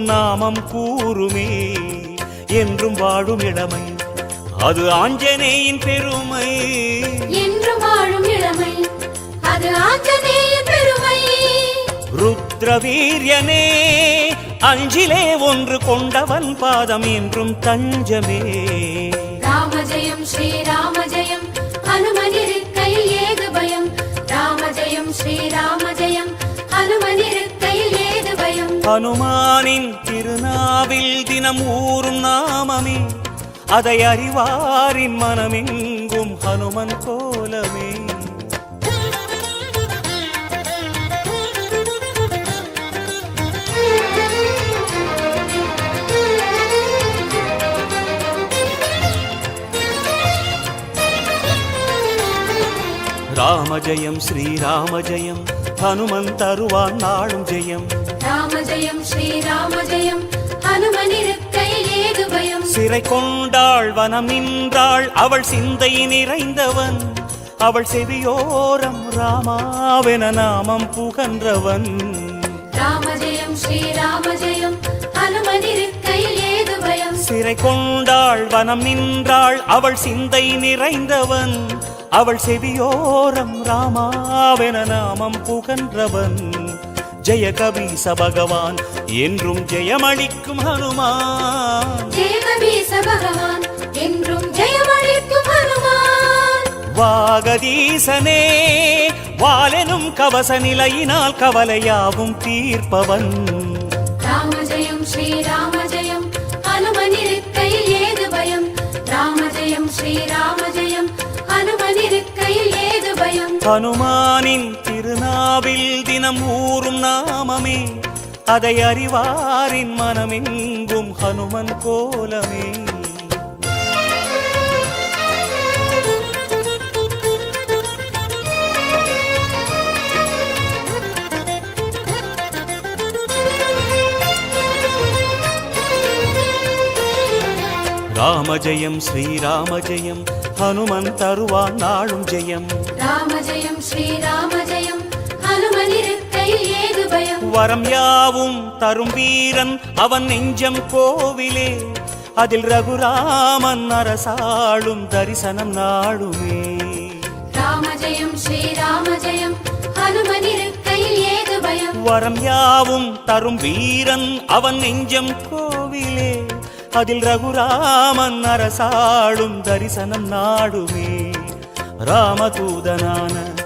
நாமம் கூறுமே என்றும் வாழும் இளமை அது ஆஞ்சநேயின் பெருமை என்றும் வாழும் இளமை அது ஆஞ்சநேயின் பெருமை ருத்ரவீரியனே அஞ்சிலே ஒன்று கொண்டவன் பாதம் என்றும் தஞ்சமே ராம ஜெயம் ஸ்ரீராம ஜெயம் ஹனுமனிருக்கையில் ஏது பயம் ராம ஜெயம் ஸ்ரீராம ஜெயம் ஹனுமனிருக்கையில் ஏது பயம் ஹனுமானின் திருநாவில் தினம் ஊறும் நாமமே அதை அறிவாரின் மனமெங்கும் ஹனுமன் கோலமே ராம ஜெயம் ஸ்ரீராம ஜெயம் ஹனுமன் தருவான் நாளும் ஜெயம் ராம ஜெயம் ஸ்ரீராம ஜெயம் ஹனுமனிருக்கையில் ஏது பயம் சிறை கொண்டாள் வனம் நின்றாள் அவள் சிந்தை நிறைந்தவன் அவள் செவியோரம் ராமாவென நாமம் புகன்றவன் ராம ஜெயம் ஸ்ரீராம ஜெயம் ஹனுமனிருக்கையில் ஏது பயம் சிறை கொண்டாள் வனம் நின்றாள் அவள் சிந்தை நிறைந்தவன் அவள் செவியோரம் ராமாவென நாமம் புகன்றவன் ஜெய கபீச பகவான் என்றும் ஜெயமளிக்கும் ஹனுமான் ஜெய கபீச பகவான் என்றும் ஜெயமளிக்கும் ஹனுமான் வாகதீசனே வாலெனும் கவச நிலையினால் கவலையாவும் தீர்ப்பவன் ராம ஜெயம் ஸ்ரீராம ஜெயம் ஹனுமனிருக்கையில் ஏது பயம் ராம ஜெயம் ஸ்ரீராம ஜெயம் ஹனுமனிருக்கையில் ஏது பயம் ஹனுமானின் திருநாவில் தினம் ஊறும் நாமமே அதை அறிவாரின் மனமெங்கும் ஹனுமன் கோலமே ராம ஜெயம் ஸ்ரீராம ஜெயம் ஹனுமன் தருவான் நாளும் ஜெயம் ராம ஜெயம் ஸ்ரீராம ஜெயம் ஹனுமனிருக்கையில் ஏது பயம் வரம் யாவும் தரும் வீரன் அவன் நெஞ்சம் கோவிலே அதில் ரகுராமன் அரசாளும் தரிசனம் நாடுமே ராம ஜெயம் ஸ்ரீராம ஜெயம் ஹனுமனிருக்கையில் ஏது பயம் வரம் யாவும் தரும் வீரன் அவன் நெஞ்சம் கோவிலே அதில் ரகுராமன் அரசாளும் தரிசனம் நாடுமே ராமதூதனான